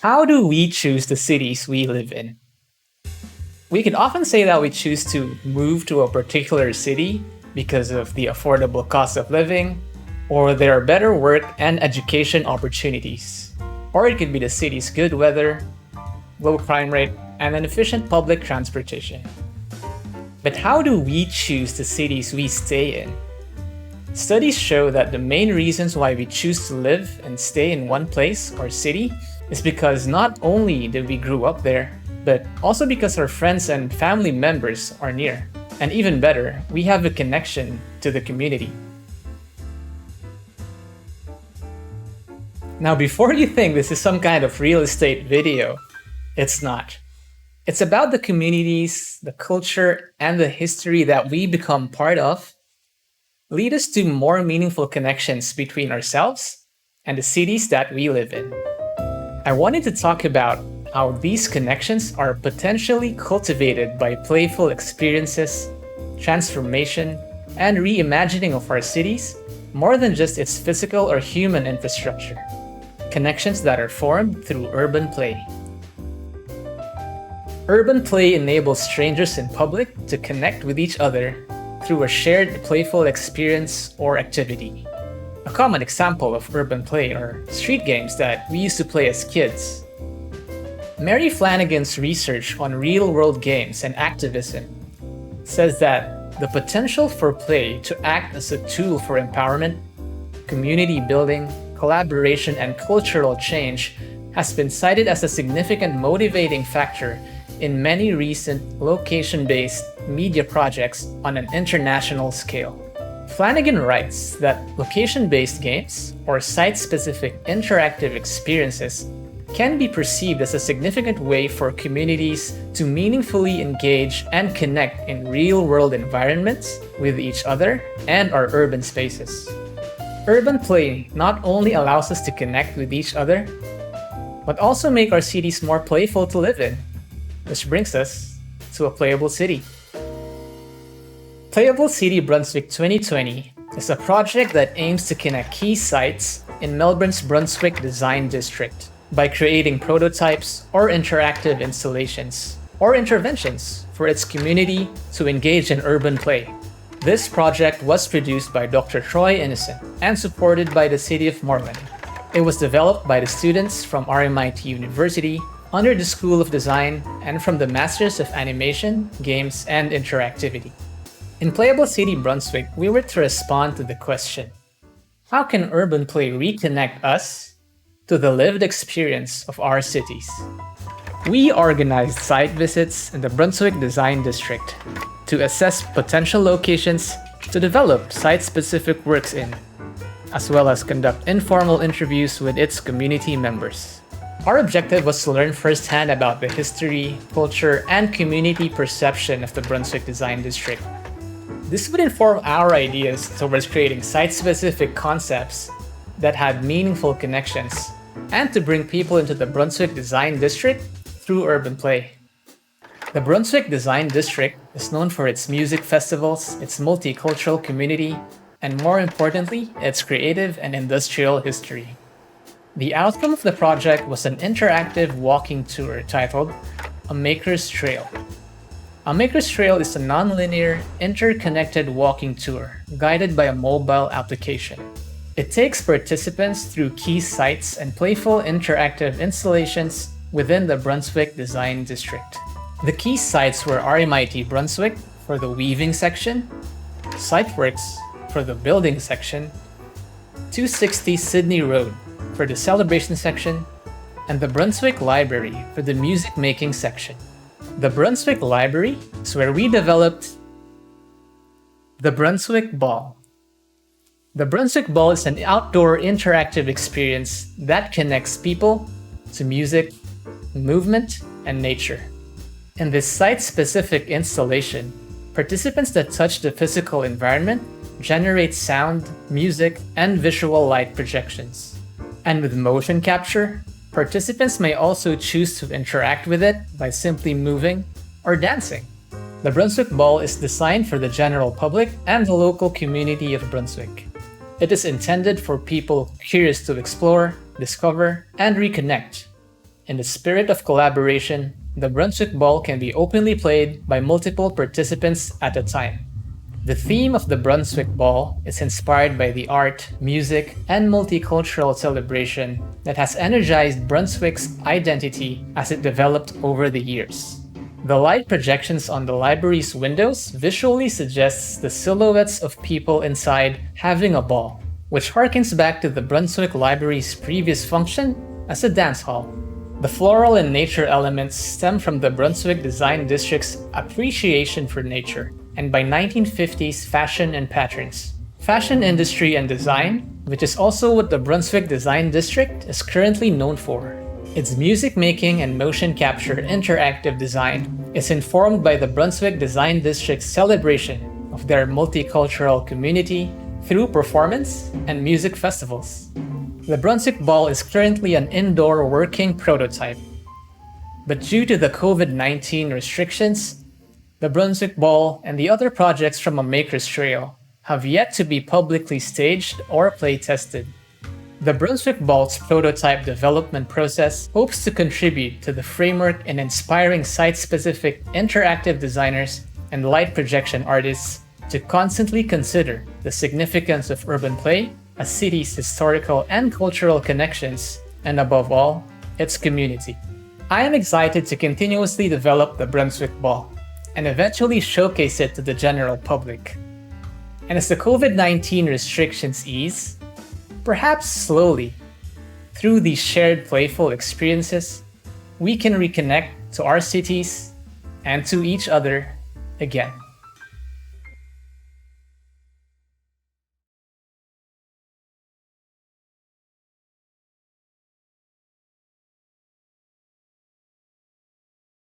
How do we choose the cities we live in? We can often say that we choose to move to a particular city because of the affordable cost of living, or there are better work and education opportunities. Or it could be the city's good weather, low crime rate, and an efficient public transportation. But how do we choose the cities we stay in? Studies show that the main reasons why we choose to live and stay in one place or city is because not only did we grow up there, but also because our friends and family members are near. And even better, we have a connection to the community. Now, before you think this is some kind of real estate video, it's not. It's about the communities, the culture, and the history that we become part of lead us to more meaningful connections between ourselves and the cities that we live in. I wanted to talk about how these connections are potentially cultivated by playful experiences, transformation, and reimagining of our cities more than just its physical or human infrastructure. Connections that are formed through urban play. Urban play enables strangers in public to connect with each other through a shared playful experience or activity. A common example of urban play are street games that we used to play as kids. Mary Flanagan's research on real-world games and activism says that the potential for play to act as a tool for empowerment, community building, collaboration, and cultural change has been cited as a significant motivating factor in many recent location-based media projects on an international scale. Flanagan writes that location-based games, or site-specific interactive experiences, can be perceived as a significant way for communities to meaningfully engage and connect in real-world environments with each other and our urban spaces. Urban play not only allows us to connect with each other, but also make our cities more playful to live in. Which brings us to a playable city. Playable City Brunswick 2020 is a project that aims to connect key sites in Melbourne's Brunswick Design District by creating prototypes or interactive installations or interventions for its community to engage in urban play. This project was produced by Dr. Troy Innocent and supported by the City of Moreland. It was developed by the students from RMIT University under the School of Design and from the Masters of Animation, Games, and Interactivity. In Playable City Brunswick, we were to respond to the question, how can urban play reconnect us to the lived experience of our cities? We organized site visits in the Brunswick Design District to assess potential locations to develop site-specific works in, as well as conduct informal interviews with its community members. Our objective was to learn firsthand about the history, culture, and community perception of the Brunswick Design District. This would inform our ideas towards creating site-specific concepts that had meaningful connections, and to bring people into the Brunswick Design District through urban play. The Brunswick Design District is known for its music festivals, its multicultural community, and more importantly, its creative and industrial history. The outcome of the project was an interactive walking tour titled A Maker's Trail. A Maker's Trail is a non-linear, interconnected walking tour guided by a mobile application. It takes participants through key sites and playful interactive installations within the Brunswick Design District. The key sites were RMIT Brunswick for the weaving section, Siteworks for the building section, 260 Sydney Road for the celebration section, and the Brunswick Library for the music making section. The Brunswick Library is where we developed the Brunswick Ball. The Brunswick Ball is an outdoor interactive experience that connects people to music, movement, and nature. In this site-specific installation, participants that touch the physical environment generate sound, music, and visual light projections. And with motion capture, participants may also choose to interact with it by simply moving or dancing. The Brunswick Ball is designed for the general public and the local community of Brunswick. It is intended for people curious to explore, discover, and reconnect. In the spirit of collaboration, the Brunswick Ball can be openly played by multiple participants at a time. The theme of the Brunswick Ball is inspired by the art, music, and multicultural celebration that has energized Brunswick's identity as it developed over the years. The light projections on the library's windows visually suggests the silhouettes of people inside having a ball, which harkens back to the Brunswick Library's previous function as a dance hall. The floral and nature elements stem from the Brunswick Design District's appreciation for nature, and by 1950s fashion and patterns. Fashion industry and design, which is also what the Brunswick Design District is currently known for. Its music making and motion capture interactive design is informed by the Brunswick Design District's celebration of their multicultural community through performance and music festivals. The Brunswick Ball is currently an indoor working prototype, but due to the COVID-19 restrictions, the Brunswick Ball and the other projects from A Maker's Trail have yet to be publicly staged or play tested. The Brunswick Ball's prototype development process hopes to contribute to the framework in inspiring site-specific interactive designers and light projection artists to constantly consider the significance of urban play, a city's historical and cultural connections, and above all, its community. I am excited to continuously develop the Brunswick Ball and eventually showcase it to the general public. And as the COVID-19 restrictions ease, perhaps slowly, through these shared playful experiences, we can reconnect to our cities and to each other again.